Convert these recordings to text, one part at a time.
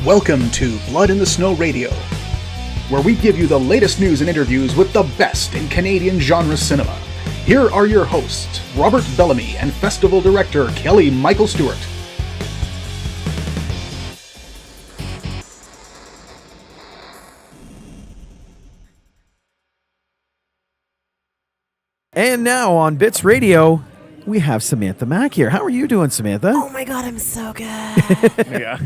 Welcome to Blood in the Snow Radio, where we give you the latest news and interviews with the best in Canadian genre cinema. Here are your hosts, Robert Bellamy and Festival Director Kelly Michael Stewart. And now on Bits Radio, we have Samantha Mack here. How are you doing, Samantha? Oh my god, I'm so good. Yeah.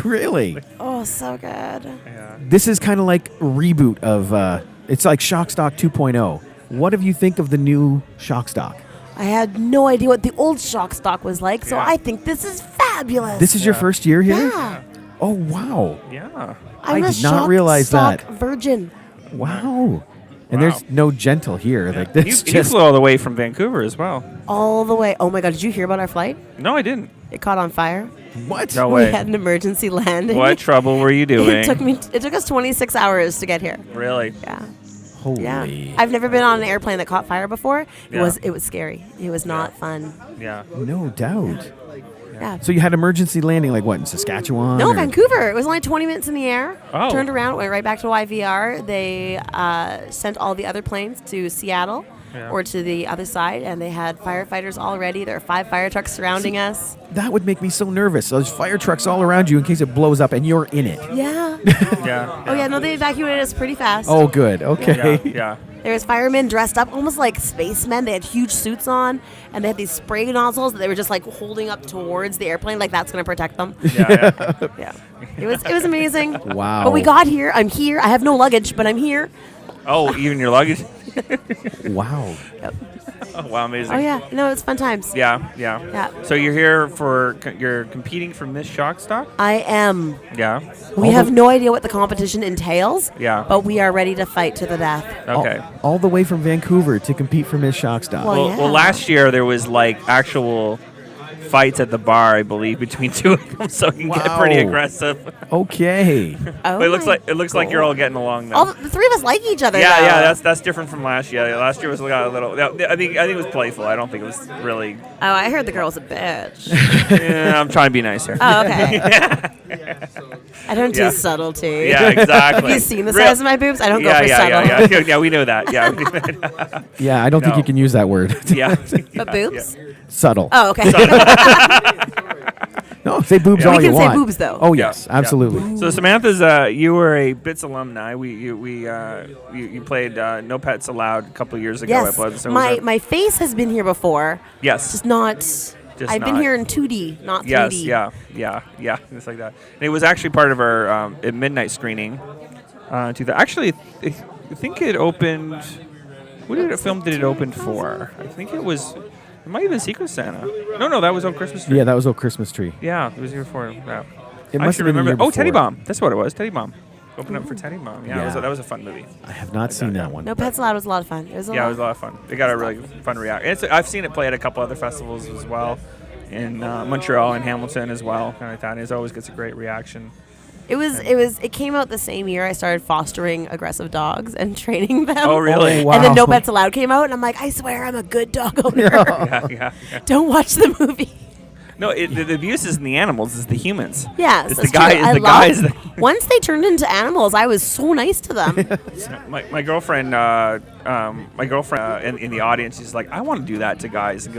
Really? Oh, so good. Yeah. This is kind of like a reboot of, it's like Shockstock 2.0. What do you think of the new Shockstock? I had no idea what the old Shockstock was like, so Yeah. I think this is fabulous. This is your first year here? Yeah. Oh, wow. Yeah. I'm I a did not realize that. Shockstock virgin. Wow. And Wow. there's no gentle here. Like this You just flew all the way from Vancouver as well. All the way. Oh my god, did you hear about our flight? No, I didn't. It caught on fire. what? No We way. had an emergency landing. What trouble were you doing? It took us 26 hours to get here. Really? Yeah. Holy. Yeah. I've never been on an airplane that caught fire before. Yeah. It was scary. It was not fun. Yeah. No doubt. Yeah. So you had emergency landing like what, in Saskatchewan? No, or- Vancouver. It was only 20 minutes in the air. Oh. Turned around, went right back to YVR. They sent all the other planes to Seattle Yeah. or to the other side, and they had firefighters all ready. There are 5 fire trucks surrounding us. That would make me so nervous. There's fire trucks all around you in case it blows up and you're in it. Yeah. Yeah. Oh, yeah. No, they evacuated us pretty fast. Oh, good. Okay. Yeah. Yeah. There was firemen dressed up almost like spacemen. They had huge suits on, and they had these spray nozzles that they were just like holding up towards the airplane, like that's going to protect them. Yeah. Yeah. Yeah. It was amazing. Wow. But we got here. I'm here. I have no luggage, but I'm here. Oh, even your luggage? Wow. Oh, wow, amazing. Oh, yeah. No, it's fun times. Yeah. Yeah. Yeah. So you're here you're competing for Miss Shockstock? I am. Yeah. We have no idea what the competition entails. Yeah. But we are ready to fight to the death. Okay. All the way from Vancouver to compete for Miss Shockstock. Well, Well, yeah. last year there was like actual fights at the bar, I believe, between two of them, so it can get pretty Wow. aggressive. Okay. Oh But it looks my like you're all getting along now. All the 3 of us like each other. Yeah, though. yeah, that's different from last year. Last year was a little. I think it was playful. I don't think it was really. Oh, I heard the girl was a bitch. Yeah, I'm trying to be nicer. Oh, okay. I don't do Yeah. subtlety. Yeah, exactly. Have you seen the Real- size of my boobs? I don't yeah, go for yeah, subtle. yeah, yeah, yeah. We know that. Yeah, Yeah, I don't think No. you can use that word. yeah. But boobs? Subtle. Oh, okay. No, say boobs Yeah. all We you can say want. boobs, though. Oh, Yeah, yes, yeah. absolutely. So Samantha's, you were a BITS alumni. You played No Pets Allowed a couple of years ago at Yes. Blood. So My face has been here before. yes. Just not. I've been not. here in 2D, not 3D. Yes, yeah, it's like that. And it was actually part of our at midnight screening. Actually, I think it opened. What film did it open for? I think it was. It might have been Secret Santa. No, that was on Christmas Tree. Yeah, that was a Christmas tree. Yeah, it was here for. Yeah. It I must should have been the remember. year Oh, Teddy before. Bomb. That's what it was. Teddy Bomb. Open up for Teddy Bomb. Yeah, Yeah. that was a fun movie. I have not seen that one. No Pets Allowed was a lot of fun. It was a Yeah, it lot. was a lot of fun. They got a really fun reaction. I've seen it play at a couple other festivals as well, in Montreal and Hamilton as well. Kind of like that. It always gets a great reaction. It came out the same year I started fostering aggressive dogs and training them. Oh, really? Oh, wow. And then No Pets Allowed came out, and I'm like, I swear I'm a good dog owner. Yeah. Don't watch the movie. No, the abuse isn't the animals; it's the humans. Yes, It's that's the guy- true. it's I the love- guys that- Once they turned into animals, I was so nice to them. My girlfriend, in the audience, she's like, I want to do that to guys and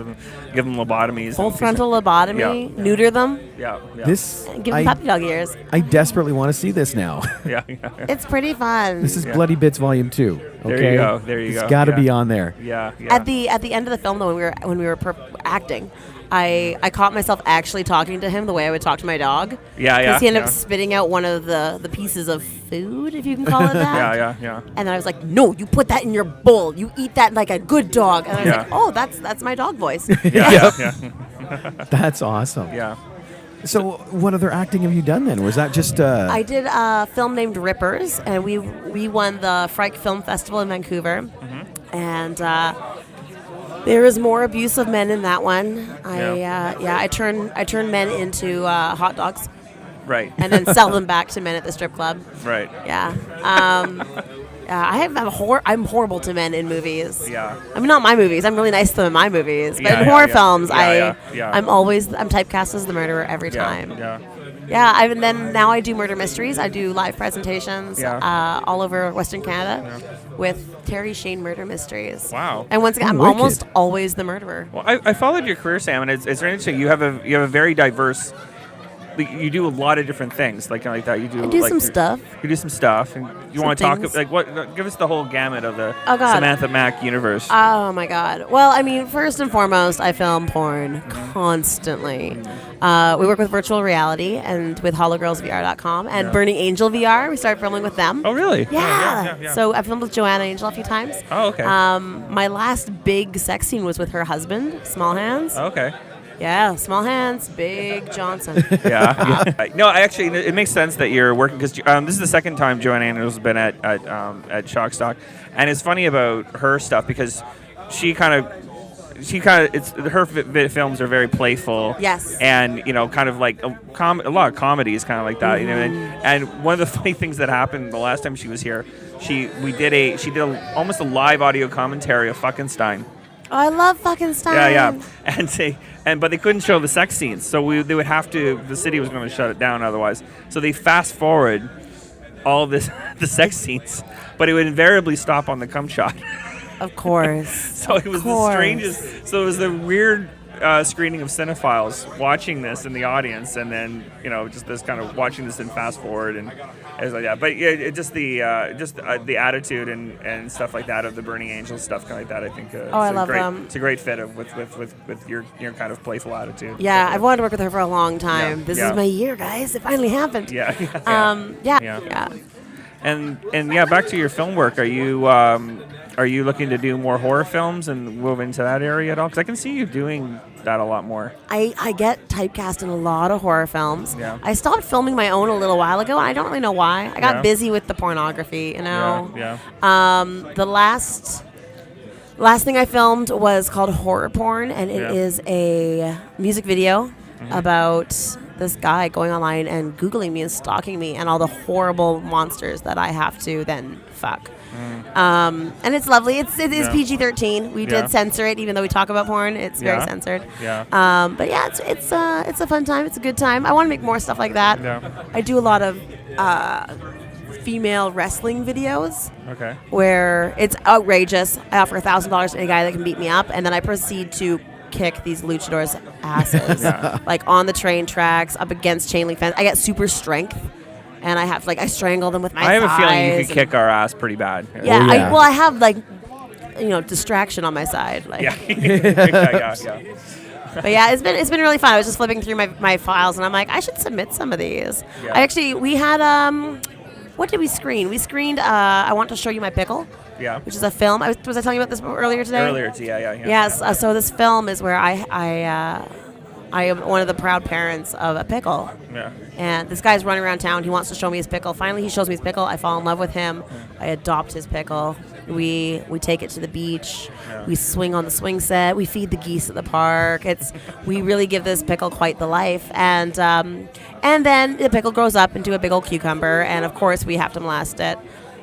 give them lobotomies. Full and frontal lobotomy, Yeah. neuter them, Yeah. This, give them puppy I, dog ears. I desperately want to see this now. Yeah. It's pretty fun. This is Yeah. Bloody Bits Volume 2. Okay? There you go. There you It's go. got to Yeah. be on there. Yeah. At the end of the film, though, when we were acting, I caught myself actually talking to him the way I would talk to my dog. Yeah. Because he ended up yeah. spitting out one of the pieces of food, if you can call it that. Yeah. And then I was like, no, you put that in your bowl. You eat that like a good dog. And I was Yeah. like, oh, that's my dog voice. Yeah. That's awesome. Yeah. So, what other acting have you done then? Was that just? I did a film named Rippers, and we won the Frick Film Festival in Vancouver. Mm-hmm. And there is more abuse of men in that one. I turn men into hot dogs Right. and then sell them back to men at the strip club. Right. Yeah. I'm horrible to men in movies. Yeah. I mean, not my movies. I'm really nice to them in my movies. But Yeah, in yeah, horror yeah. films, Yeah. I'm typecast as the murderer every time. Yeah. Yeah, and then now I do murder mysteries. I do live presentations Yeah. all over Western Canada with Terry Shane Murder Mysteries. Wow. And once again, I'm wicked. almost always the murderer. Well, I followed your career, Sam, and it's very interesting. You have a very diverse. You do a lot of different things, like that. You do. I do like, some stuff. You do some stuff, and you Some want to talk things. like what? Give us the whole gamut of the Oh, God. Samantha Mack universe. Oh my God. Well, I mean, first and foremost, I film porn constantly. We work with virtual reality and with hologirlsvr.com and Burning Angel VR. We started filming with them. Oh, really? Yeah. So I filmed with Joanna Angel a few times. Oh, okay. My last big sex scene was with her husband, Small Hands. Okay. Yeah, Small Hands, Big Johnson. Yeah. No, it makes sense that you're working because this is the second time Joanna Angel's been at Shockstock, and it's funny about her stuff because she kind of it's her films are very playful. Yes. And kind of like a lot of comedies, kind of like that. And one of the funny things that happened the last time she was here, she did almost a live audio commentary of Fuckenstein. Oh, I love fucking Stein. Yeah. But they couldn't show the sex scenes, so they would have to. The city was going to shut it down otherwise. So they fast forward all of the sex scenes, but it would invariably stop on the cum shot. Of course. So it was the strangest. So it was the weird screening of cinephiles watching this in the audience, and then just this kind of watching this in fast forward and it's like that. But yeah, the attitude and stuff like that of the Burning Angel stuff, kind of like that. I think. I love them. It's a great fit with your kind of playful attitude. Yeah, I've wanted to work with her for a long time. Yeah, This yeah. is my year, guys. It finally happened. Yeah. Yeah. And back to your film work. Are you looking to do more horror films and move into that area at all? Because I can see you doing that a lot more. I get typecast in a lot of horror films. Yeah. I stopped filming my own a little while ago, and I don't really know why. I got Yeah. busy with the pornography, Yeah. The last thing I filmed was called Horror Porn, and it is a music video about this guy going online and Googling me and stalking me and all the horrible monsters that I have to then fuck. And it's lovely. It is PG-13. We did censor it, even though we talk about porn. It's very censored. Yeah. But yeah, it's a fun time. It's a good time. I want to make more stuff like that. Yeah. I do a lot of female wrestling videos Okay. where it's outrageous. I offer $1,000 to any guy that can beat me up, and then I proceed to kick these luchadors' asses, like on the train tracks, up against chain link fence. I get super strength, and I strangle them with my I have a feeling you thighs could kick our ass pretty bad. Yeah, Oh, yeah. I have distraction on my side. Like, Yeah. But yeah, it's been really fun. I was just flipping through my files, and I'm like, I should submit some of these. Yeah. We had what did we screen? We screened I Want to Show You My Pickle, Yeah. which is a film. Was I telling you about this earlier today? Earlier, yeah. Yes. So this film is where I am one of the proud parents of a pickle. Yeah. And this guy's running around town. He wants to show me his pickle. Finally, he shows me his pickle. I fall in love with him. I adopt his pickle. We take it to the beach. Yeah. We swing on the swing set. We feed the geese at the park. We really give this pickle quite the life. And then the pickle grows up into a big old cucumber. And of course, we have to molest it.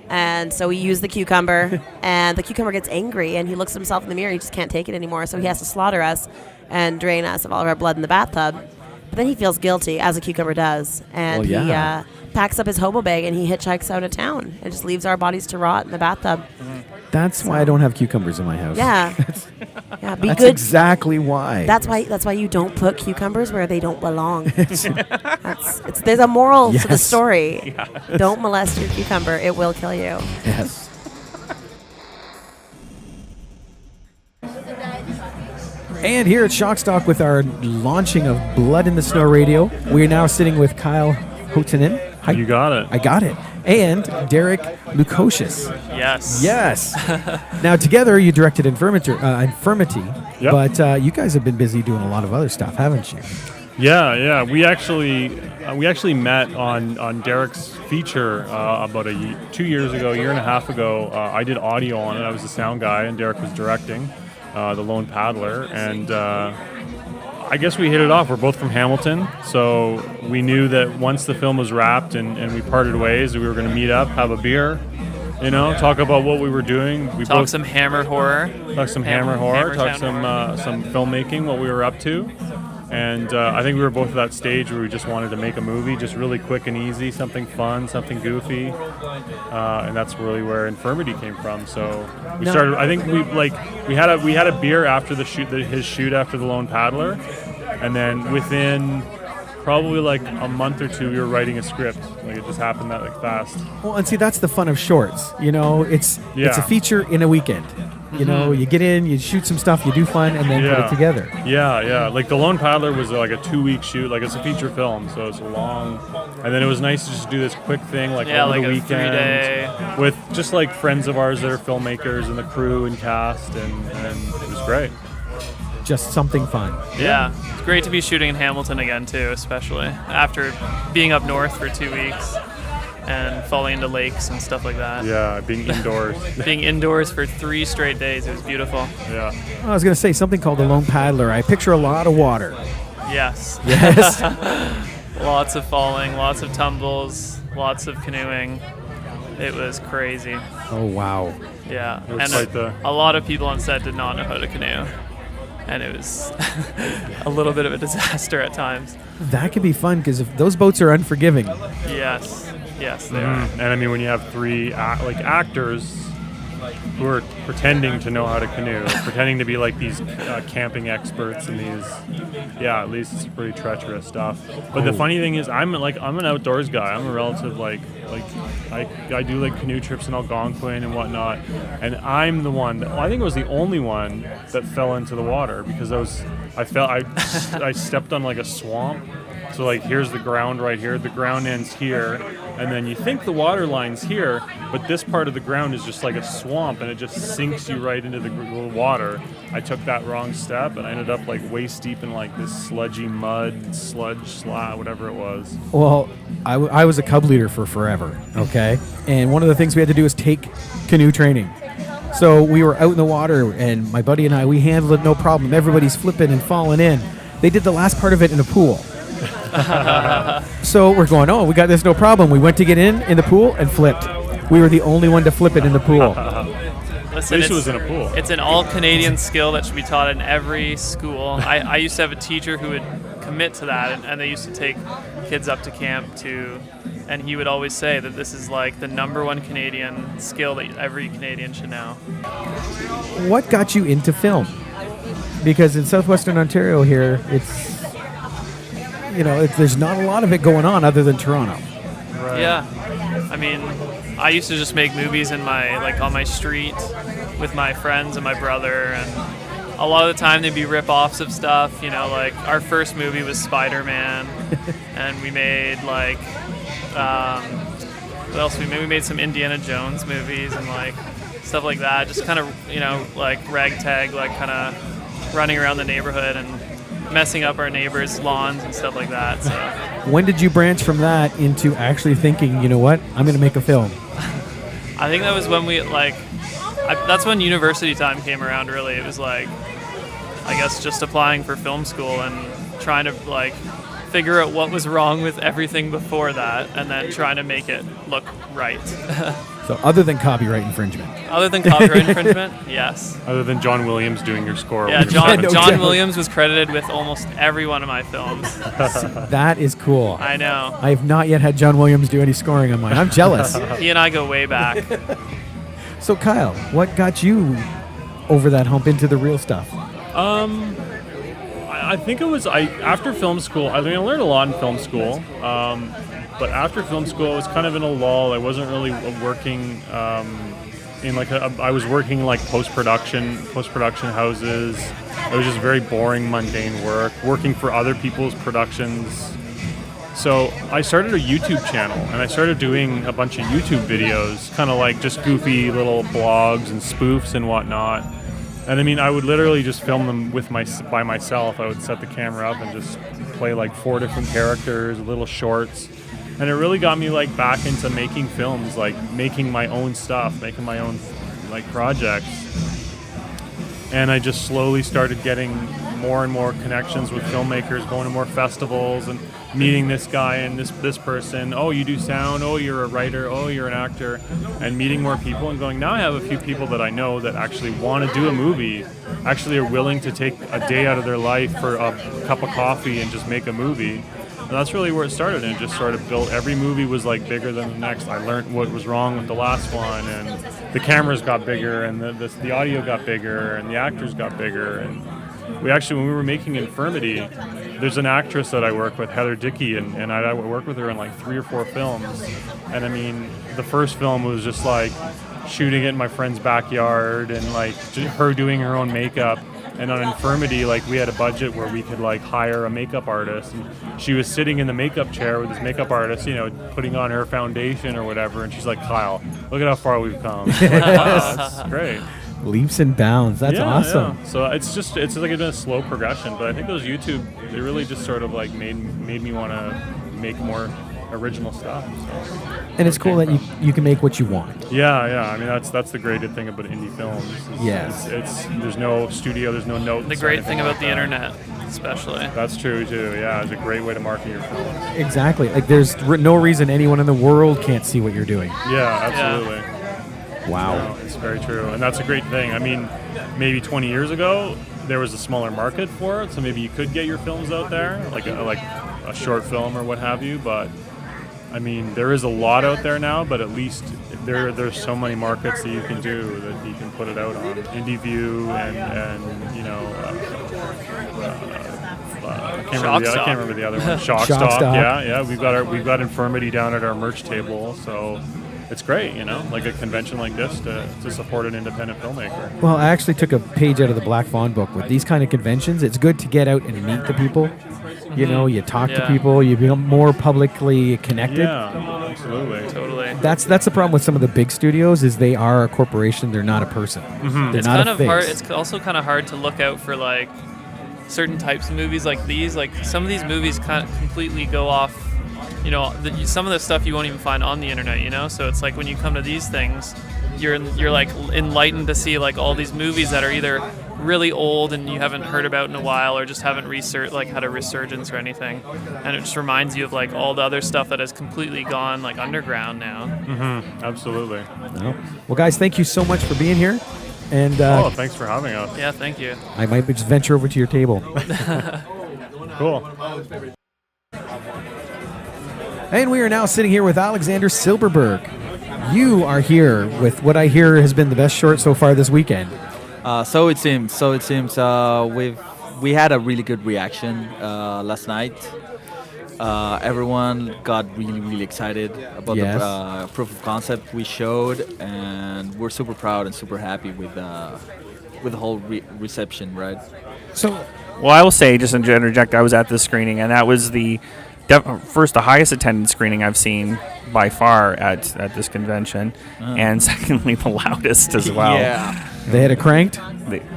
And so we use the cucumber, and the cucumber gets angry, and he looks at himself in the mirror. And he just can't take it anymore, so he has to slaughter us and drain us of all of our blood in the bathtub. But then he feels guilty, as a cucumber does, and he packs up his hobo bag and he hitchhikes out of town and just leaves our bodies to rot in the bathtub. That's why I don't have cucumbers in my house. Yeah, be That's good. exactly why. That's why you don't put cucumbers where they don't belong. There's a moral to the Yes. story. Don't molest your cucumber; it will kill you. Yes. And here at Shockstock with our launching of Blood in the Snow Radio, we're now sitting with Kyle Hytonen. You got it. I got it. And Derek Lukosius. Yes. Yes. Now, together you directed Infirmity, Yep. but you guys have been busy doing a lot of other stuff, haven't you? Yeah. We actually met on Derek's feature about 2 years ago, a year and a half ago. I did audio on it. I was the sound guy, and Derek was directing, The Lone Paddler. And I guess we hit it off. We're both from Hamilton, so we knew that once the film was wrapped and we parted ways, we were going to meet up, have a beer, talk about what we were doing. We Talk some hammer horror. talk some hammer horror, Hammer talk Town some filmmaking, what we were up to. And I think we were both at that stage where we just wanted to make a movie, just really quick and easy, something fun, something goofy, and that's really where Infirmity came from. So we started. I think we had a beer after his shoot after the Lone Paddler, and then within probably like a month or two, we were writing a script. Like it just happened that like fast. Well, and see, that's the fun of shorts. You know, it's a feature in a weekend. You know, you get in, you shoot some stuff, you do fun, and then put it together. Yeah. Like the Lone Paddler was like a 2-week shoot. Like it's a feature film, so it's long. And then it was nice to just do this quick thing, like over like the a weekend, 3-day. with just like friends of ours that are filmmakers and the crew and cast, and it was great. Just something fun. Yeah, it's great to be shooting in Hamilton again too, especially after being up north for 2 weeks and falling into lakes and stuff like that. Yeah, being indoors. Being indoors for 3 straight days, it was beautiful. Yeah. I was going to say something called the Lone Paddler. I picture a lot of water. Yes. Yes. Lots of falling, lots of tumbles, lots of canoeing. It was crazy. Oh, wow. Yeah, It was and quite a lot of people on set did not know how to canoe. And it was a little bit of a disaster at times. That could be fun because if those boats are unforgiving. Yes, they are. And I mean, when you have 3 actors who are pretending to know how to canoe, pretending to be like these camping experts and these, at least it's pretty treacherous stuff. But the funny thing is, I'm an outdoors guy. I'm a relative I do like canoe trips in Algonquin and whatnot, and I'm the one I think it was the only one that fell into the water because I stepped on like a swamp. So like here's the ground right here, the ground ends here, and then you think the water line's here, but this part of the ground is just like a swamp and it just sinks you right into the water. I took that wrong step and I ended up like waist deep in like this sludgy mud, whatever it was. Well, I was a cub leader for forever, okay? And one of the things we had to do was take canoe training. So we were out in the water and my buddy and I, we handled it no problem. Everybody's flipping and falling in. They did the last part of it in a pool. So we're going, we got this no problem. We went to get in the pool and flipped. We were the only one to flip it in the pool. Listen, It was in a pool. It's an all-Canadian skill that should be taught in every school. I used to have a teacher who would commit to that, and they used to take kids up to camp too. And he would always say that this is like the #1 Canadian skill that every Canadian should know. What got you into film? Because in southwestern Ontario here, there's not a lot of it going on other than Toronto. Right. Yeah, I mean, I used to just make movies on my street with my friends and my brother, and a lot of the time they'd be rip-offs of stuff. Like our first movie was Spider-Man, and we made what else we made? We made some Indiana Jones movies and stuff like that. Just kind of ragtag, kind of running around the neighborhood and messing up our neighbors' lawns and stuff like that. So when did you branch from that into actually thinking, you know what, I'm going to make a film? I think that was when that's when university time came around, really. It was I guess just applying for film school and trying to figure out what was wrong with everything before that and then trying to make it look right. So other than copyright infringement? Other than copyright infringement, yes. Other than John Williams doing your score. Yeah, John Williams was credited with almost every one of my films. That is cool. I know. I have not yet had John Williams do any scoring on mine. I'm jealous. He and I go way back. So Kyle, what got you over that hump into the real stuff? I think it was after film school. I learned a lot in film school, but after film school, I was kind of in a lull. I wasn't really working I was working post-production houses. It was just very boring, mundane work, working for other people's productions. So I started a YouTube channel, and I started doing a bunch of YouTube videos, kind of just goofy little blogs and spoofs and whatnot. And I mean, I would literally just film them by myself. I would set the camera up and just play 4 different characters, little shorts. And it really got me back into making films, making my own stuff, making my own projects. And I just slowly started getting more and more connections with filmmakers, going to more festivals and meeting this guy and this person. Oh, you do sound. Oh, you're a writer. Oh, you're an actor. And meeting more people and going, now I have a few people that I know that actually want to do a movie, actually are willing to take a day out of their life for a cup of coffee and just make a movie. And that's really where it started, and it just sort of built. Every movie was like bigger than the next. I learned what was wrong with the last one, and the cameras got bigger, and the audio got bigger, and the actors got bigger. And we actually, when we were making Infirmity, there's an actress that I work with, Heather Dickey, and I worked with her in like 3 or 4 films. And I mean, the first film was just like shooting it in my friend's backyard, and like her doing her own makeup. And on Infirmity, like, we had a budget where we could like hire a makeup artist, and she was sitting in the makeup chair with this makeup artist, you know, putting on her foundation or whatever, and she's like, Kyle, look at how far we've come. Like, wow, that's great. Leaps and bounds. That's awesome. Yeah. So it's like it's been a slow progression, but I think those YouTube, they really just sort of like made me want to make more original stuff. So. And it's cool that you can make what you want. Yeah. I mean, that's the great thing about indie films. Yes. It's there's no studio, there's no notes. The great thing about the internet, especially. That's true too. Yeah, it's a great way to market your film. Exactly. Like, there's no reason anyone in the world can't see what you're doing. Yeah, absolutely. Wow. No, it's very true, and that's a great thing. I mean, maybe 20 years ago, there was a smaller market for it, so maybe you could get your films out there, like a short film or what have you. But I mean, there is a lot out there now, but at least there's so many markets that you can do that you can put it out on. IndieView and you know, I can't remember the other one. Shockstock. Yeah. We've got Infirmity down at our merch table, so it's great, you know, like a convention like this to support an independent filmmaker. Well, I actually took a page out of the Black Fawn book. With these kind of conventions, it's good to get out and meet the people. You know, you talk to people, you become more publicly connected. Yeah, absolutely. Totally. That's the problem with some of the big studios is they are a corporation, they're not a person. Mm-hmm. They're It's not kind a of face. hard. It's also kind of hard to look out for like certain types of movies like these. Like some of these movies kind of completely go off. You know, some of the stuff you won't even find on the internet. You know, so it's like when you come to these things, you're like enlightened to see like all these movies that are either really old and you haven't heard about in a while, or just haven't had a resurgence or anything, and it just reminds you of like all the other stuff that has completely gone like underground now. Mm-hmm. Absolutely. Well, guys, thank you so much for being here. And thanks for having us. Yeah, thank you. I might just venture over to your table. Cool. And we are now sitting here with Alexander Silverberg. You are here with what I hear has been the best short so far this weekend. So it seems. We had a really good reaction last night. Everyone got really excited about the proof of concept we showed, and we're super proud and super happy with the whole reception, right? So, well, I will say, just to interject, I was at this screening, and that was the highest attended screening I've seen by far at this convention, and secondly, the loudest as well. Yeah. They had it cranked?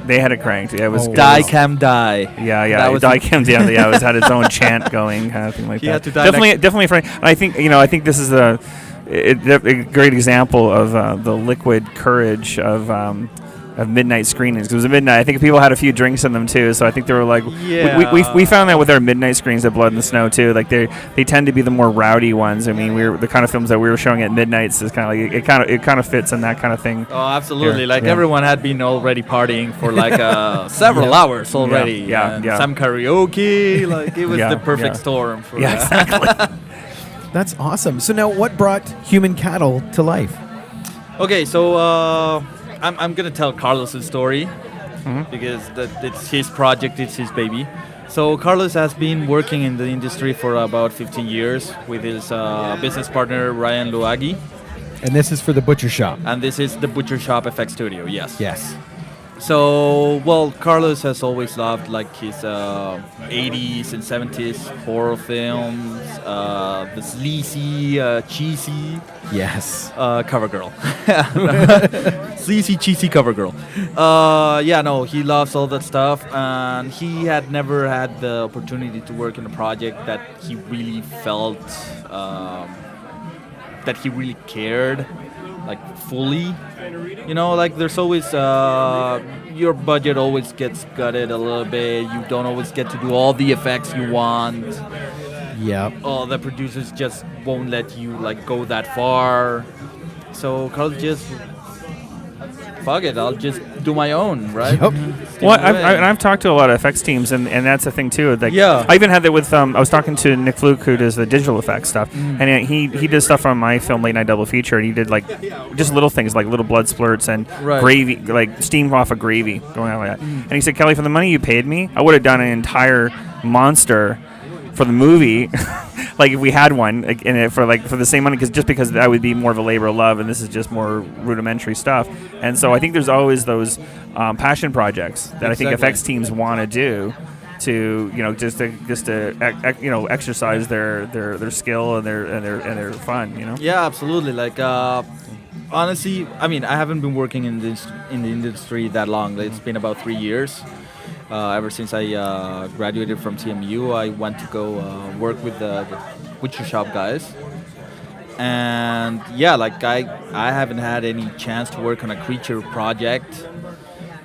They had it cranked. Yeah, it was Die Cam Die. Yeah. Die Cam. Yeah, it was had its own chant going, kind of thing like He that. had to die definitely. And I think this is a great example of the liquid courage of midnight screenings, because it was at midnight. I think people had a few drinks in them too, so I think they were like, we found that with our midnight screenings at Blood in the Snow too. Like they tend to be the more rowdy ones. I mean, the kind of films that we were showing at midnights is kind of like it kind of fits in that kind of thing. Oh, absolutely! Here. Everyone had been already partying for like several hours already. Yeah. Some karaoke. Like it was the perfect storm for that. Exactly. That's awesome. So now, what brought Human Cattle to life? Okay, so I'm gonna tell Carlos's story because it's his project, it's his baby. So Carlos has been working in the industry for about 15 years with his business partner Ryan Luagi. And this is for the Butcher Shop. And this is the Butcher Shop FX Studio, yes. Yes. So, well, Carlos has always loved like his 80s and 70s horror films, the sleazy, cheesy cover girl. Sleazy, cheesy cover girl. He loves all that stuff, and he had never had the opportunity to work in a project that he really felt, that he really cared like fully. You know, like there's always your budget always gets gutted a little bit. You don't always get to do all the effects you want. Yep. Oh, the producers just won't let you like go that far. So Carl just fuck it. I'll just do my own, right? Yep. Well, I've talked to a lot of effects teams, and that's the thing too. Like, Yeah. I even had that with I was talking to Nick Fluke, who does the digital effects stuff, and he did stuff on my film Late Night Double Feature, and he did like just little things like little blood splurts and Right. gravy, like steam off of gravy going on like that. And he said, Kelly, for the money you paid me, I would have done an entire monster for the movie, like if we had one, like, for the same money, because that would be more of a labor of love, and this is just more rudimentary stuff. And so I think there's always those passion projects that I think Exactly. effects teams want to do, to just to exercise their skill and their fun. Yeah, absolutely. Like, honestly, I mean, I haven't been working in the industry that long. It's been about 3 years. Ever since I graduated from TMU, I went to go work with the Butcher Shop guys. And yeah, like I haven't had any chance to work on a creature project,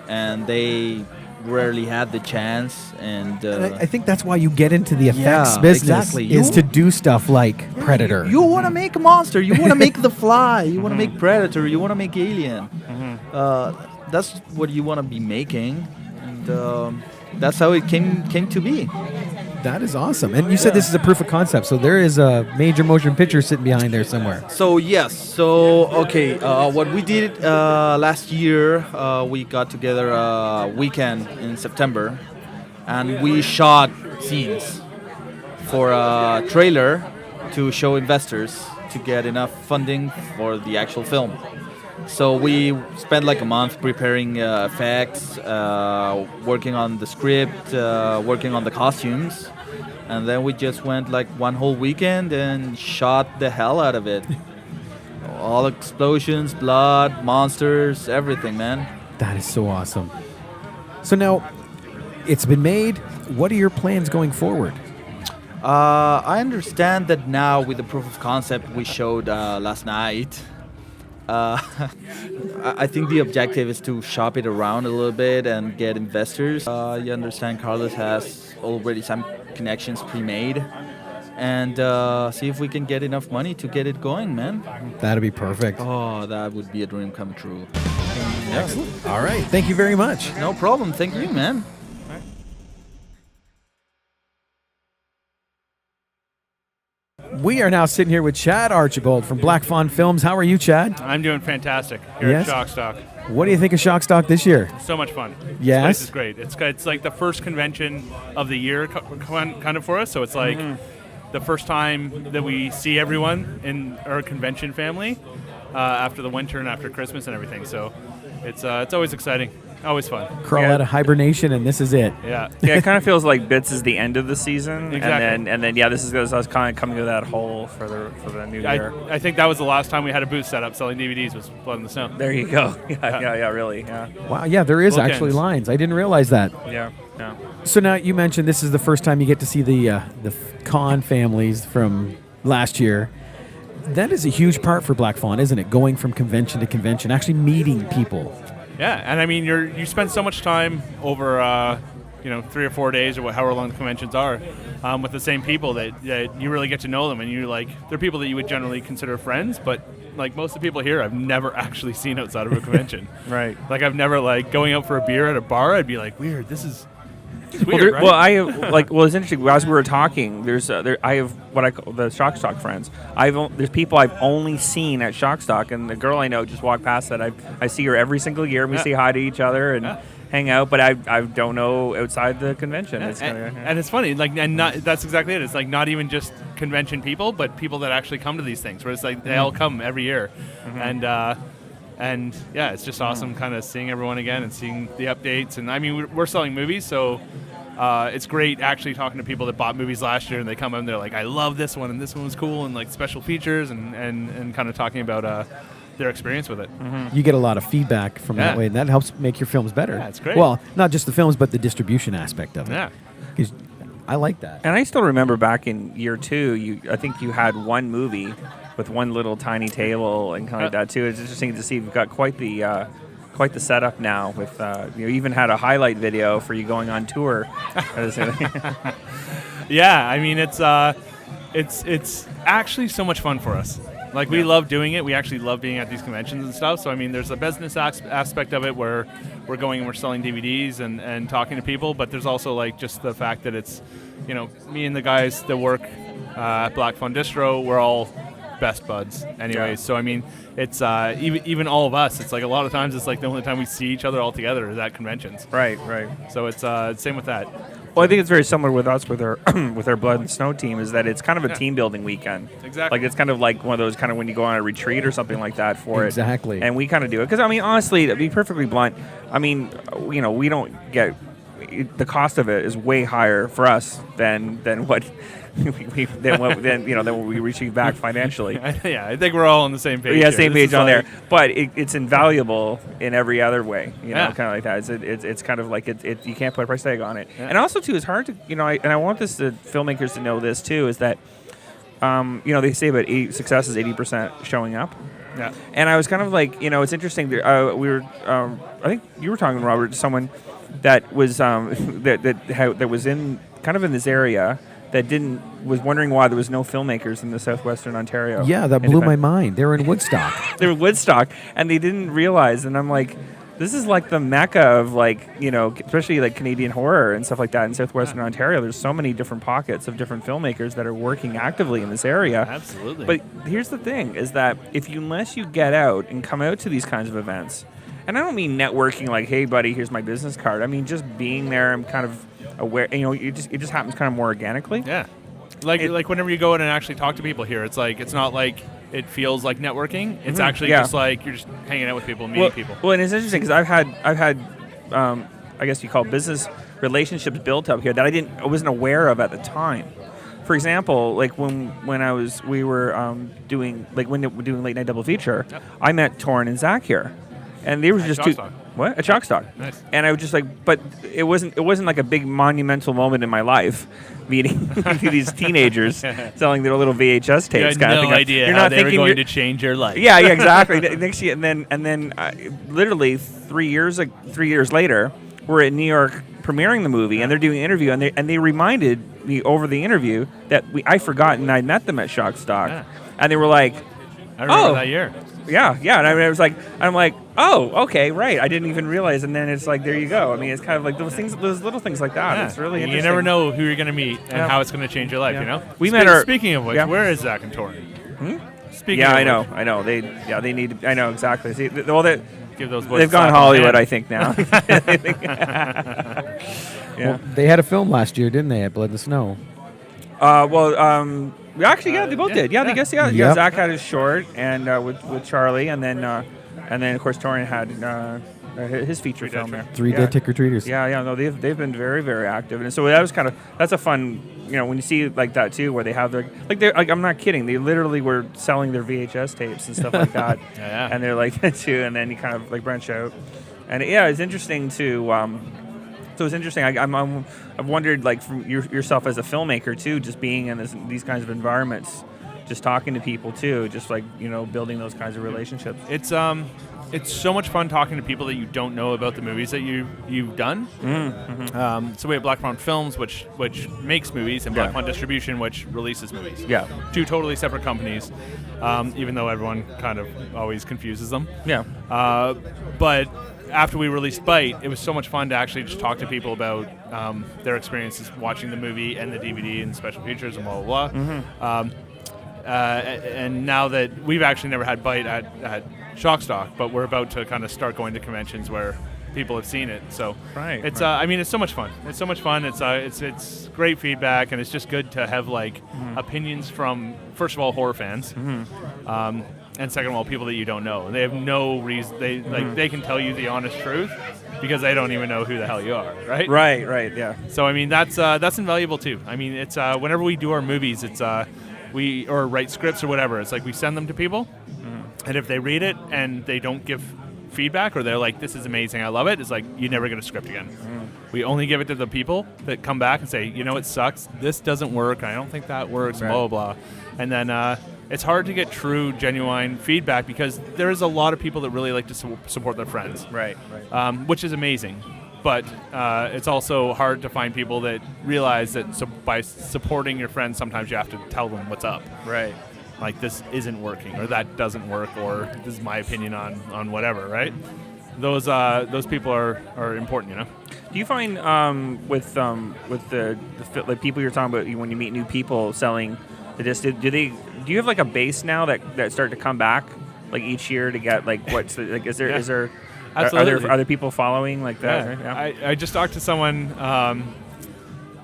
and they rarely had the chance. And I think that's why you get into the effects Yeah, business, exactly. is You- to do stuff like Predator. You want to make a monster. You want to make The Fly. You want to make Predator. You want to make Alien. That's what you want to be making, and that's how it came to be. That is awesome. And you said this is a proof of concept, so there is a major motion picture sitting behind there somewhere. So yes. So okay. What we did last year, we got together a weekend in September, and we shot scenes for a trailer to show investors to get enough funding for the actual film. So we spent like a month preparing effects, working on the script, working on the costumes, and then we just went like one whole weekend and shot the hell out of it. All explosions, blood, monsters, everything, man. That is so awesome. So now, it's been made. What are your plans going forward? I understand that now with the proof of concept we showed last night, I think the objective is to shop it around a little bit and get investors. You understand Carlos has already some connections pre-made, and see if we can get enough money to get it going, man. That'd be perfect. Oh, that would be a dream come true. All right. Thank you very much. No problem. Thank you, man. We are now sitting here with Chad Archibald from Black Fawn Films. How are you, Chad? I'm doing fantastic here Yes? at Shockstock. What do you think of Shockstock this year? So much fun. Yes? This place is great. It's like the first convention of the year kind of for us. So it's like the first time that we see everyone in our convention family after the winter and after Christmas and everything. So it's always exciting. Always fun. Crawl out of hibernation, and this is it. Yeah. Yeah, it kind of feels like Bits is the end of the season, Exactly. and then this is us kind of coming to that hole for the new year. I think that was the last time we had a booth set up selling DVDs was Blood in the Snow. There you go. Yeah, really. Yeah. Wow, yeah, there is actually Bookends. lines. I didn't realize that. Yeah. So now you mentioned this is the first time you get to see the Con families from last year. That is a huge part for Black Fawn, isn't it? Going from convention to convention, actually meeting people. Yeah, and I mean, you spend so much time over, 3 or 4 days or however long the conventions are, with the same people that you really get to know them, and they're people that you would generally consider friends, but like most of the people here, I've never actually seen outside of a convention. Right. Like I've never going out for a beer at a bar. I'd be like, weird. This is. It's weird, right? It's interesting. As we were talking, I have what I call the Shockstock friends. There's people I've only seen at Shockstock, and the girl I know just walked past that. I see her every single year. We say hi to each other and hang out, but I don't know outside the convention. Yeah, and it's funny, that's exactly it. It's like not even just convention people, but people that actually come to these things. Where it's like they all come every year, and yeah, it's just awesome kind of seeing everyone again and seeing the updates. And I mean, we're selling movies, so it's great actually talking to people that bought movies last year and they come out and they're like, I love this one and this one was cool and like special features and kind of talking about their experience with it. You get a lot of feedback from that way, and that helps make your films better. Yeah, it's great. Well, not just the films, but the distribution aspect of it. Yeah. 'Cause I like that. And I still remember back in year 2, I think you had one movie with one little tiny table and kind of like that too. It's interesting to see you've got quite the setup now. With you even had a highlight video for you going on tour. Yeah, I mean it's actually so much fun for us. Like we love doing it. We actually love being at these conventions and stuff. So I mean, there's a business aspect of it where we're going and we're selling DVDs and talking to people. But there's also like just the fact that it's, me and the guys that work at Black Fawn Distro, we're all best buds anyways. Yeah. So I mean, it's even all of us. It's like a lot of times it's like the only time we see each other all together is at conventions. Right. So it's same with that. Well, I think it's very similar with us with our with our Blood and Snow team, is that it's kind of a team building weekend. Exactly. Like it's kind of like one of those kind of when you go on a retreat or something like that for Exactly. it. And we kind of do it because I mean, honestly, to be perfectly blunt, I mean, we don't get the cost of it is way higher for us than what. than what we receive back financially. Yeah, I think we're all on the same page. Yeah, here. same This page is on like, there. But it's invaluable in every other way. Yeah. Kind of like that. It's kind of like it. You can't put a price tag on it. Yeah. And also too, it's hard to and I want filmmakers to know this too, is that they say about success is 80% showing up. Yeah. And I was kind of like, it's interesting. We were I think you were talking, Robert, to someone that was that was in kind of in this area. That was wondering why there was no filmmakers in the southwestern Ontario. Yeah, that blew my mind. They were in Woodstock. They were in Woodstock, and they didn't realize. And I'm like, this is like the mecca of especially like Canadian horror and stuff like that in southwestern Ontario. There's so many different pockets of different filmmakers that are working actively in this area. Absolutely. But here's the thing: is that unless you get out and come out to these kinds of events, and I don't mean networking like, hey buddy, here's my business card. I mean just being there and kind of aware, it just happens kind of more organically. Yeah, like whenever you go in and actually talk to people here, it's not like it feels like networking. It's actually just like you're just hanging out with people, meeting people. Well, and it's interesting because I've had I guess you call business relationships built up here that I wasn't aware of at the time. For example, like when we were doing late night double feature, I met Torrin and Zach here, and they were just two. What? At Chalkstock. Nice. And I was just like, but it wasn't like a big monumental moment in my life, meeting these teenagers selling their little VHS tapes. You had no idea how they were going to change your life. Yeah, exactly. Next year, and then literally 3 years later, we're in New York premiering the movie, and they're doing an interview, and they reminded me over the interview that I forgotten I met them at Chalkstock, and they were like, I remember that year. Yeah, and I'm like, oh, okay, right. I didn't even realize, and then it's like, there you go. I mean, it's kind of like those little things like that. Yeah. It's really interesting. You never know who you're going to meet and how it's going to change your life. We met Speaking of which, where is Zach and Tori? Speaking. I know. They need. I know exactly. See, give those boys. They've gone Hollywood, I think now. Well, they had a film last year, didn't they? At Blood and Snow. They both did. Yeah, I guess. Yeah. Zach had his short, and with Charlie, and then of course Torian had his feature film there. 3 Dead Trick-or-Treaters. Yeah. No, they've been very, very active, and so that's a fun. When you see like that too, where they have they're I'm not kidding. They literally were selling their VHS tapes and stuff like that. And they're like that too, and then you kind of like branch out, and it's interesting to. So it's interesting. I've wondered, like, from yourself as a filmmaker too, just being in these kinds of environments, just talking to people too, just like building those kinds of relationships. It's so much fun talking to people that you don't know about the movies that you've done. Mm-hmm. So we have Black Fawn Films, which makes movies, and Black Fawn Distribution, which releases movies. Yeah, 2 totally separate companies, even though everyone kind of always confuses them. Yeah, but. After we released Bite, it was so much fun to actually just talk to people about their experiences watching the movie and the DVD and special features and blah, blah, blah. Mm-hmm. And now that we've actually never had Bite at Shockstock, but we're about to kind of start going to conventions where people have seen it. So it's I mean, it's so much fun. It's so much fun. It's great feedback, and it's just good to have opinions from, first of all, horror fans. Mm-hmm. And second of all, people that you don't know. They have no reason. They can tell you the honest truth because they don't even know who the hell you are, right? Right, yeah. So I mean, that's invaluable too. I mean, it's whenever we do our movies, it's we write scripts or whatever. It's like we send them to people, and if they read it and they don't give feedback, or they're like, "This is amazing, I love it," it's like you never get a script again. We only give it to the people that come back and say, it sucks. This doesn't work. I don't think that works. Right. Blah, blah, blah. And then it's hard to get true, genuine feedback because there is a lot of people that really like to support their friends. Right. Which is amazing. But it's also hard to find people that realize that by supporting your friends, sometimes you have to tell them what's up. Right. Like, this isn't working, or that doesn't work, or this is my opinion on whatever, right? Those people are important, Do you find with the people you're talking about when you meet new people selling the disc, do you have like a base now that start to come back like each year to get like what's the, like is there are there people following like that? Yeah. Right? Yeah. I just talked to someone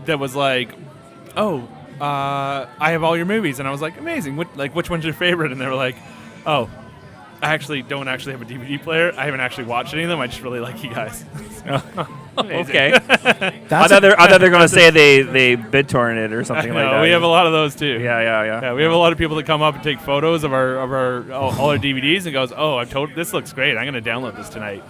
that was like, oh, I have all your movies, and I was like, amazing. Which one's your favorite? And they were like, oh, I actually don't have a DVD player. I haven't actually watched any of them. I just really like you guys. Okay. I thought they're going to say they BitTorrent it or something like that. We have a lot of those too. Yeah. We have a lot of people that come up and take photos of our all our DVDs and goes, oh, this looks great. I'm going to download this tonight.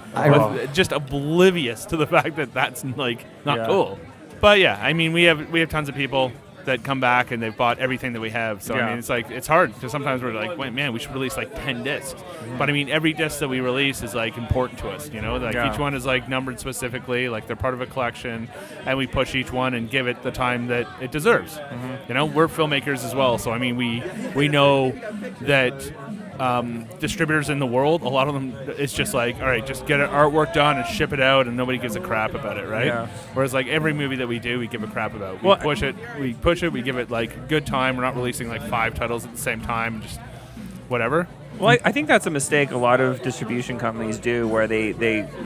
Just oblivious to the fact that that's like not cool. But yeah, I mean, we have tons of people that come back and they've bought everything that we have. So I mean, it's hard because sometimes we're like, wait, man, we should release like 10 discs. Mm-hmm. But I mean, every disc that we release is like important to us. Each one is like numbered specifically, like they're part of a collection, and we push each one and give it the time that it deserves. Mm-hmm. We're filmmakers as well, so I mean, we know that. Distributors in the world, a lot of them, it's just like, all right, just get artwork done and ship it out, and nobody gives a crap about it, right? Yeah. Whereas like every movie that we do, we give a crap about. We push it, we give it like good time. We're not releasing like 5 titles at the same time, just whatever. Well, I think that's a mistake a lot of distribution companies do, where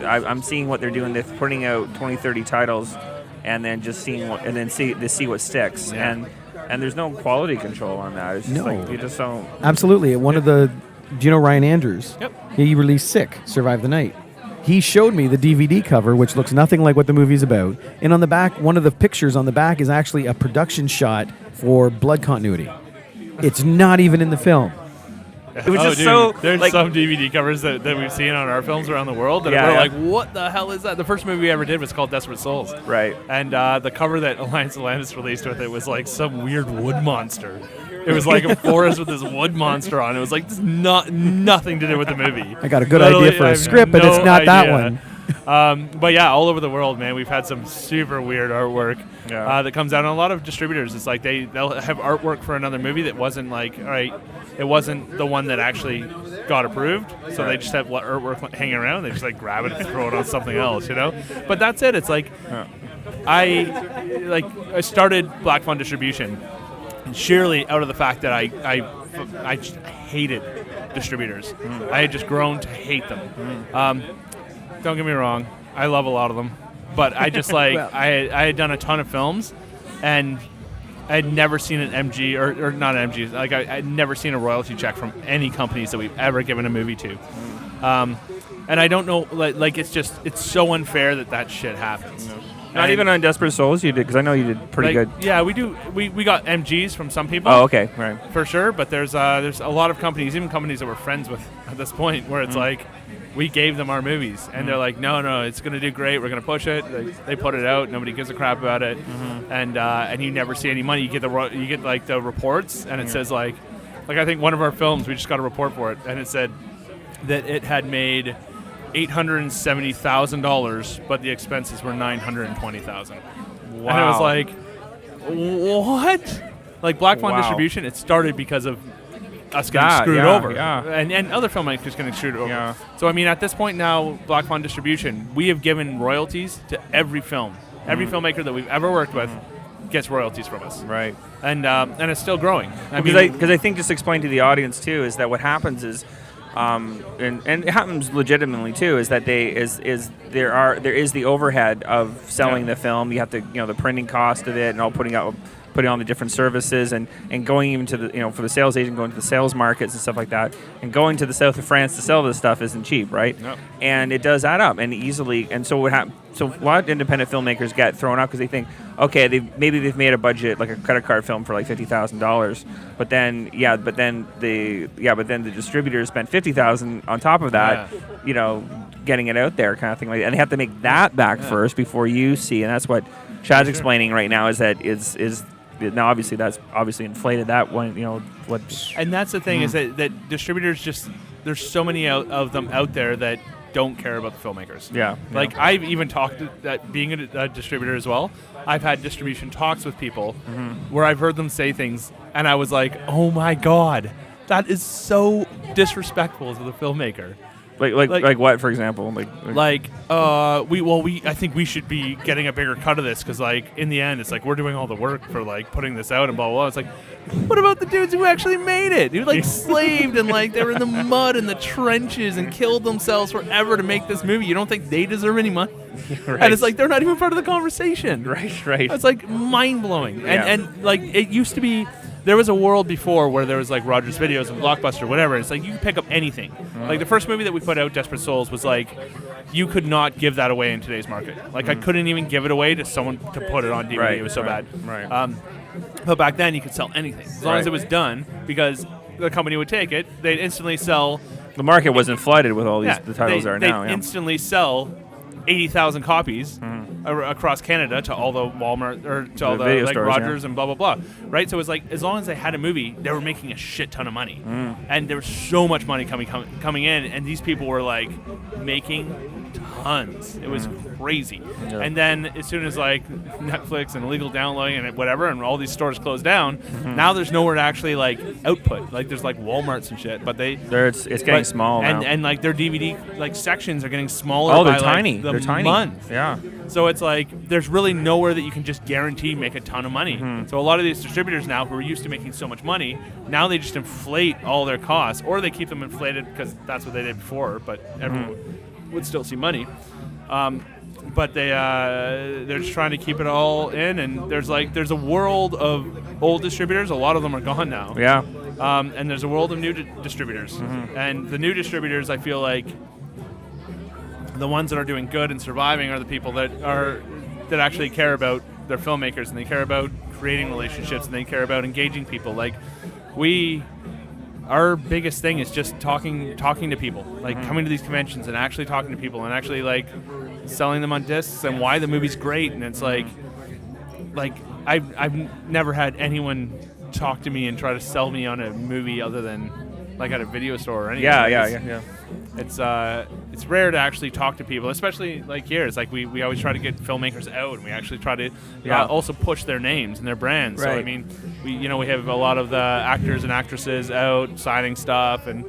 I'm seeing what they're doing. They're putting out 20, 30 titles, and then just seeing see what sticks. Yeah. And there's no quality control on that. It's just like you just don't. Absolutely. Do you know Ryan Andrews? Yep. He released Sick, Survive the Night. He showed me the DVD cover, which looks nothing like what the movie's about. And on the back, one of the pictures on the back is actually a production shot for blood continuity. It's not even in the film. It was just so. There's some DVD covers that we've seen on our films around the world that we're like, what the hell is that? The first movie we ever did was called Desperate Souls. Right. And the cover that Alliance Atlantis released with it was like some weird wood monster. It was like a forest with this wood monster on it. It was like nothing to do with the movie. I got a good idea for a script, but it's not that one. But yeah, all over the world, man, we've had some super weird artwork that comes out. And a lot of distributors, it's like they'll have artwork for another movie that wasn't like, all right, it wasn't the one that actually got approved, so they just have artwork hanging around. They just like grab it and throw it on something else, But that's it. It's like I started Black Fawn Distribution sheerly out of the fact that I just hated distributors. I had just grown to hate them. Don't get me wrong, I love a lot of them, but I just like I had done a ton of films, and I had never seen an MG or not an MG. Like I had never seen a royalty check from any companies that we've ever given a movie to, and I don't know. Like it's so unfair that shit happens. Not even on Desperate Souls you did, because I know you did pretty good. Yeah, we do. We got MGs from some people. Oh, okay, right. For sure, but there's a lot of companies, even companies that we're friends with at this point, where it's like we gave them our movies, and they're like, no, it's going to do great. We're going to push it. They put it out. Nobody gives a crap about it, and you never see any money. You get like the reports, and it says like I think one of our films, we just got a report for it, and it said that it had made $870,000, but the expenses were $920,000. Wow! And it was like, what? Like Black Fawn Distribution, it started because of us getting screwed over, and other filmmakers getting screwed over. Yeah. So I mean, at this point now, Black Fawn Distribution, we have given royalties to every film, every filmmaker that we've ever worked with gets royalties from us. Right. And it's still growing. Because I think just explain to the audience too is that what happens is. And it happens legitimately too. Is that there is the overhead of selling the film. You have to the printing cost of it and all putting out putting on the different services and going even to the, for the sales agent, going to the sales markets and stuff like that, and going to the south of France to sell this stuff isn't cheap, right? Nope. And it does add up, and easily. And so what happens? So a lot of independent filmmakers get thrown off because they think, okay, maybe they've made a budget like a credit card film for like $50,000, but then the distributors spent $50,000 on top of that, getting it out there, kind of thing like that. And they have to make that back first before you see, and that's what Chad's explaining right now. Is that is now obviously that's obviously inflated that one, what. And that's the thing is that distributors just there's so many of them out there that don't care about the filmmakers. Yeah. Like I've even talked that being a distributor as well. I've had distribution talks with people where I've heard them say things, and I was like, oh my god, that is so disrespectful to the filmmaker. Like what, for example? I think we should be getting a bigger cut of this because, like, in the end, it's like we're doing all the work for like putting this out and blah blah blah. It's like, what about the dudes who actually made it? Who like slaved and like they were in the mud and the trenches and killed themselves forever to make this movie? You don't think they deserve any money? Right. And it's like they're not even part of the conversation. Right. It's like mind blowing. Yeah. And like it used to be. There was a world before where there was like Rogers Videos and Blockbuster, whatever. It's like you can pick up anything. Like the first movie that we put out, Desperate Souls, was like you could not give that away in today's market. Like I couldn't even give it away to someone to put it on DVD. Right, it was so bad. Right. But back then you could sell anything as long as it was done because the company would take it. They'd instantly sell. The market wasn't flooded with all these the titles they'd now. Instantly sell 80,000 copies across Canada to all the Walmart or to all the video like stores, Rogers and blah blah blah, right? So it's like as long as they had a movie, they were making a shit ton of money, and there was so much money coming in, and these people were like making tons. It was crazy. Yeah. And then as soon as like Netflix and illegal downloading and whatever, and all these stores closed down, now there's nowhere to actually like output. Like there's like Walmarts and shit, but it's getting small now. And like their DVD like sections are getting smaller. Oh, they're by, tiny. Like, the they're tiny. month. Yeah. So it's like there's really nowhere that you can just guarantee make a ton of money. So a lot of these distributors now who are used to making so much money, now they just inflate all their costs, or they keep them inflated because that's what they did before, but everyone would still see money. But they're just trying to keep it all in, and there's a world of old distributors. A lot of them are gone now. Yeah. And there's a world of new distributors, and the new distributors, I feel like the ones that are doing good and surviving are the people that actually care about their filmmakers, and they care about creating relationships, and they care about engaging people. Like our biggest thing is just talking to people, like coming to these conventions and actually talking to people and actually like selling them on discs and why the movie's great. And it's like I've never had anyone talk to me and try to sell me on a movie other than like at a video store or anything. Yeah. It's rare to actually talk to people, especially like here. It's like we always try to get filmmakers out, and we actually try to also push their names and their brands. Right. So I mean, we have a lot of the actors and actresses out signing stuff, and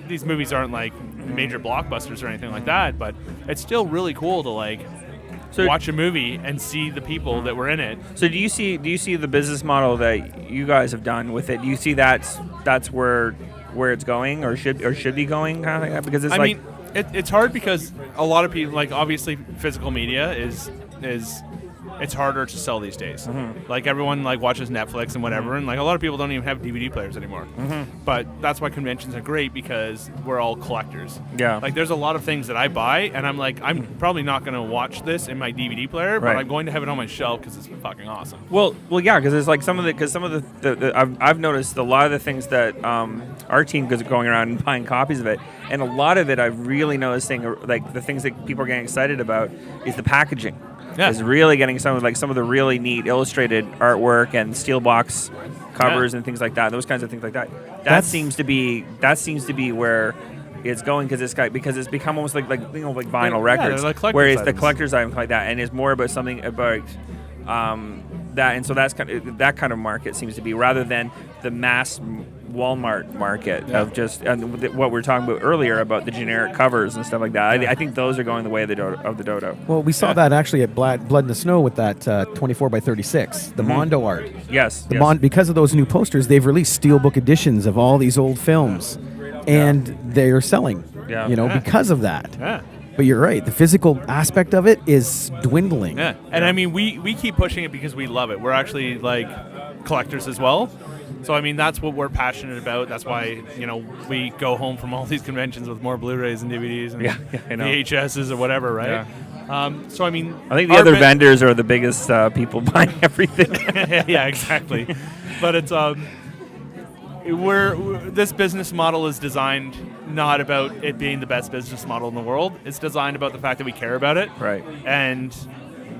these movies aren't like major blockbusters or anything like that, but it's still really cool to like watch a movie and see the people that were in it. So do you see the business model that you guys have done with it? Do you see that's where it's going or should be going, kind of like that? Because it's mean, it's hard because a lot of people, like, obviously physical media is it's harder to sell these days. Like everyone like watches Netflix and whatever, and like a lot of people don't even have DVD players anymore. But that's why conventions are great, because we're all collectors. Yeah. Like there's a lot of things that I buy, and I'm like, I'm probably not going to watch this in my DVD player, but Right. I'm going to have it on my shelf because it's fucking awesome. Well, yeah, because it's like some of the I've noticed a lot of the things that our team goes going around and buying copies of it, and a lot of it I've really noticing, like the things that people are getting excited about is the packaging. Yeah. Is really getting some of the really neat illustrated artwork and steelbox covers and things like that. Those kinds of things like that. That seems to be where it's going, because it's become almost like vinyl records, like collector's where it's the items. collector's item like that, and it's more about something about that, and so that's that kind of market seems to be, rather than the mass Walmart market of just what we were talking about earlier about the generic covers and stuff like that. I think those are going the way of the dodo. Well, we saw that actually at Blood in the Snow with that 24 by 36, the Mondo art. Yes. Because of those new posters, they've released steelbook editions of all these old films, and they're selling. Because of that. Yeah. But you're right, the physical aspect of it is dwindling. Yeah, and I mean, we keep pushing it because we love it. We're actually like, collectors as well. So I mean, that's what we're passionate about. That's why we go home from all these conventions with more Blu-rays and DVDs and VHSs or whatever, right? Yeah. So I mean, I think the other vendors are the biggest people buying everything. Yeah, exactly. But it's this business model is designed not about it being the best business model in the world. It's designed about the fact that we care about it, right? And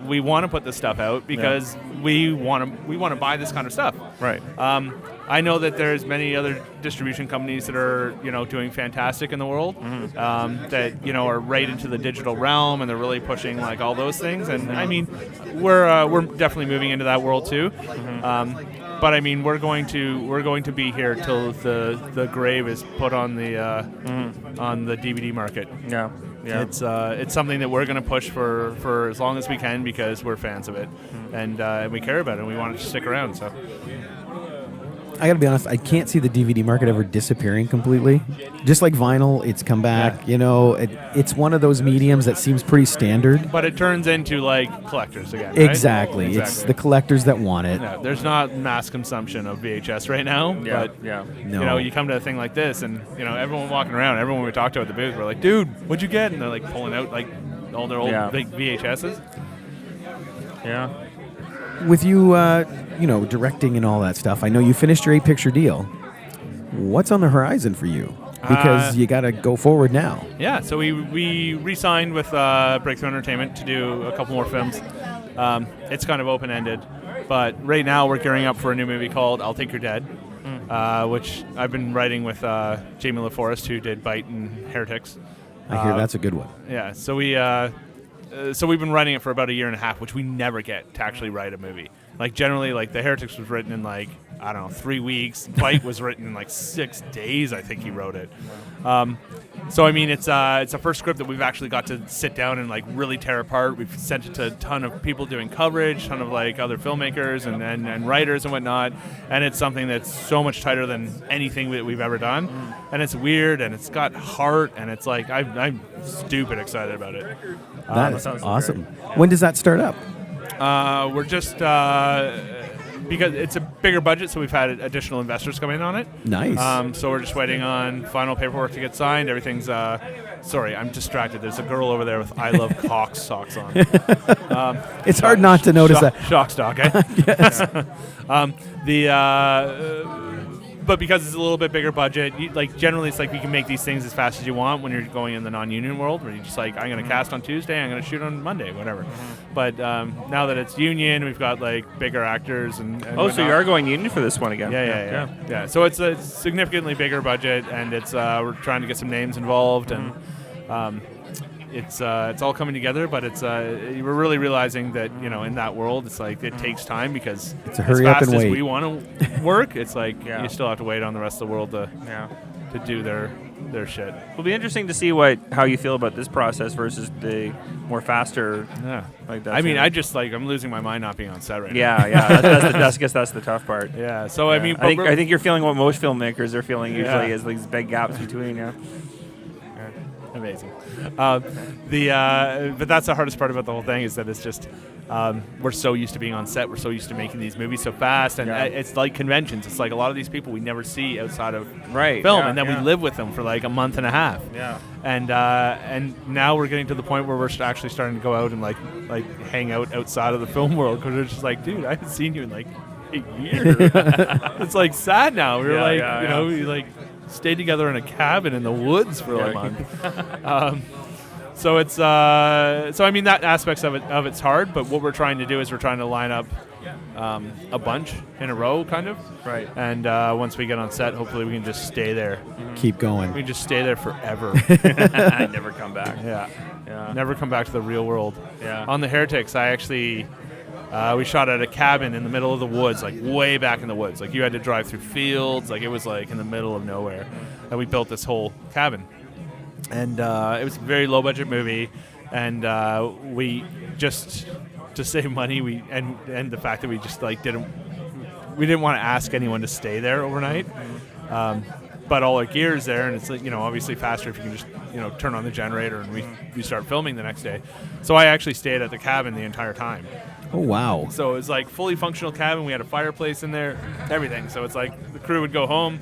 we want to put this stuff out because we want to buy this kind of stuff, right? I know that there's many other distribution companies that are doing fantastic in the world, that are right into the digital realm, and they're really pushing like all those things. And I mean, we're definitely moving into that world too. But I mean, we're going to be here till the grave is put on the DVD market. Yeah. Yeah. It's something that we're going to push for as long as we can because we're fans of it, and we care about it, and we want it to stick around. So. I gotta be honest, I can't see the DVD market ever disappearing completely. Just like vinyl, it's come back. It's one of those mediums that seems pretty standard. But it turns into like collectors again. Right? Exactly. It's the collectors that want it. Yeah, there's not mass consumption of VHS right now. Yeah. But No. you come to a thing like this, and everyone walking around, everyone we talk to at the booth, we're like, dude, what'd you get? And they're like pulling out like all their old big VHSs. Yeah. With you, directing and all that stuff, I know you finished your 8-picture deal. What's on the horizon for you? Because you got to go forward now. Yeah, so we re-signed with Breakthrough Entertainment to do a couple more films. It's kind of open-ended, but right now we're gearing up for a new movie called I'll Take Your Dead, which I've been writing with Jamie LaForest, who did Bite and Heretics. I hear that's a good one. Yeah, so we've been writing it for about a year and a half, which we never get to actually write a movie. Like generally, like The Heretics was written in 3 weeks. Bite was written in 6 days. I think he wrote it. So I mean, it's a first script that we've actually got to sit down and really tear apart. We've sent it to a ton of people doing coverage, a ton of other filmmakers and writers and whatnot. And it's something that's so much tighter than anything that we've ever done. And it's weird and it's got heart and it's I'm stupid excited about it. That is awesome. When does that start up? We're just because it's a bigger budget, so we've had additional investors come in on it. Nice. So we're just waiting on final paperwork to get signed. Everything's. Sorry, I'm distracted. There's a girl over there with "I love cocks" socks on. It's hard not to notice that. Shock stock, eh? Yes. But because it's a little bit bigger budget, generally it's you can make these things as fast as you want when you're going in the non-union world, where you're just I'm going to cast on Tuesday, I'm going to shoot on Monday, whatever. But now that it's union, we've got bigger actors and so you are going union for this one again? Yeah. So it's a significantly bigger budget, and it's we're trying to get some names involved, and it's all coming togetger, but we're really realizing that in that world it takes time because it's a hurry up and wait. As we want to work, it's you still have to wait on the rest of the world to do their shit. It'll be interesting to see how you feel about this process versus the more faster. Yeah, that. I mean, I'm losing my mind not being on set right now. I guess that's the tough part. Yeah. So I mean, I think you're feeling what most filmmakers are feeling usually is these big gaps between. Yeah. Amazing. But that's the hardest part about the whole thing is that it's just we're so used to being on set. We're so used to making these movies so fast, and it's like conventions. It's like a lot of these people we never see outside of film, and then we live with them for a month and a half. Yeah. And now we're getting to the point where we're actually starting to go out and hang out outside of the film world because we're just dude, I haven't seen you in 8 years. It's sad now. We're we stayed together in a cabin in the woods for a month. So it's so I mean that aspects of it's hard, but what we're trying to do is we're trying to line up a bunch in a row, kind of. Right. And once we get on set, hopefully we can just stay there. Keep going. We can just stay there forever. And never come back. Yeah. Never come back to the real world. Yeah. On the Heretics, I actually. We shot at a cabin in the middle of the woods, way back in the woods. You had to drive through fields. It was in the middle of nowhere. And we built this whole cabin. And it was a very low-budget movie. And we just, to save money, and the fact that we just didn't want to ask anyone to stay there overnight. But all our gear is there, and it's obviously faster if you can just turn on the generator and we start filming the next day. So I actually stayed at the cabin the entire time. Oh, wow. So it was like fully functional cabin. We had a fireplace in there, everything. So it's like the crew would go home,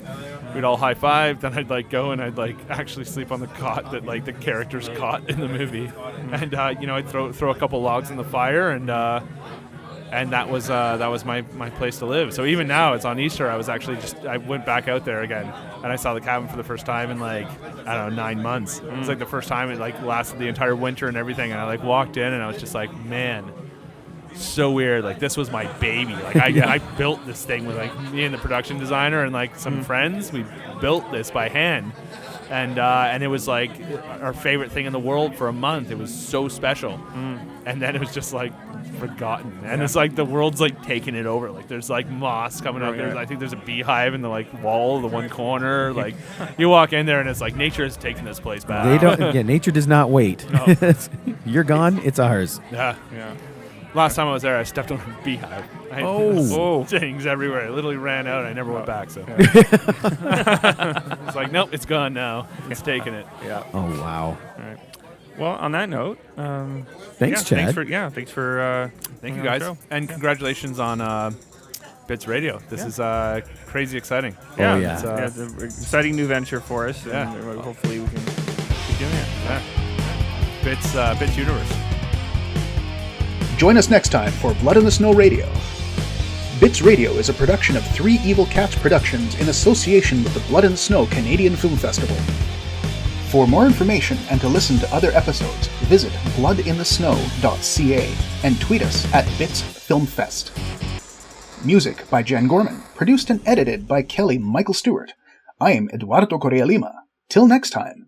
we'd all high five. Then I'd like go and I'd like actually sleep on the cot that like the characters caught in the movie, and I'd throw a couple logs in the fire, and that was my place to live. So even now, it's on Easter. I went back out there again, and I saw the cabin for the first time in like, I don't know, 9 months. It was like the first time it like lasted the entire winter and everything. And I like walked in, and I was just like, man, so weird. Like, this was my baby. Like I built this thing with like me and the production designer and like some friends. We built this by hand. And it was like our favorite thing in the world for a month. It was so special. And then it was just like forgotten. And it's like the world's like taking it over. Like there's like moss coming up. I think there's a beehive in the like wall of the one corner. Like you walk in there and it's like nature has taken this place back. They don't. Yeah, nature does not wait. No. You're gone. It's ours. Yeah. Last time I was there, I stepped on a beehive. I had things everywhere. I literally ran out. I never went back. So it's like, nope, it's gone now. It's taking it. Yeah. Oh, wow. All right. Well, on that note, thanks, Chad. Thanks for thank you guys, and congratulations on Bits Radio. This is crazy exciting. Oh yeah, it's an exciting new venture for us. Yeah, and hopefully we can keep doing it. Yeah. Bits Universe. Join us next time for Blood in the Snow Radio. Bits Radio is a production of Three Evil Cats Productions in association with the Blood in the Snow Canadian Film Festival. For more information and to listen to other episodes, visit bloodinthesnow.ca and tweet us at BitsFilmFest. Music by Jen Gorman, produced and edited by Kelly Michael Stewart. I am Eduardo Correa Lima. Till next time.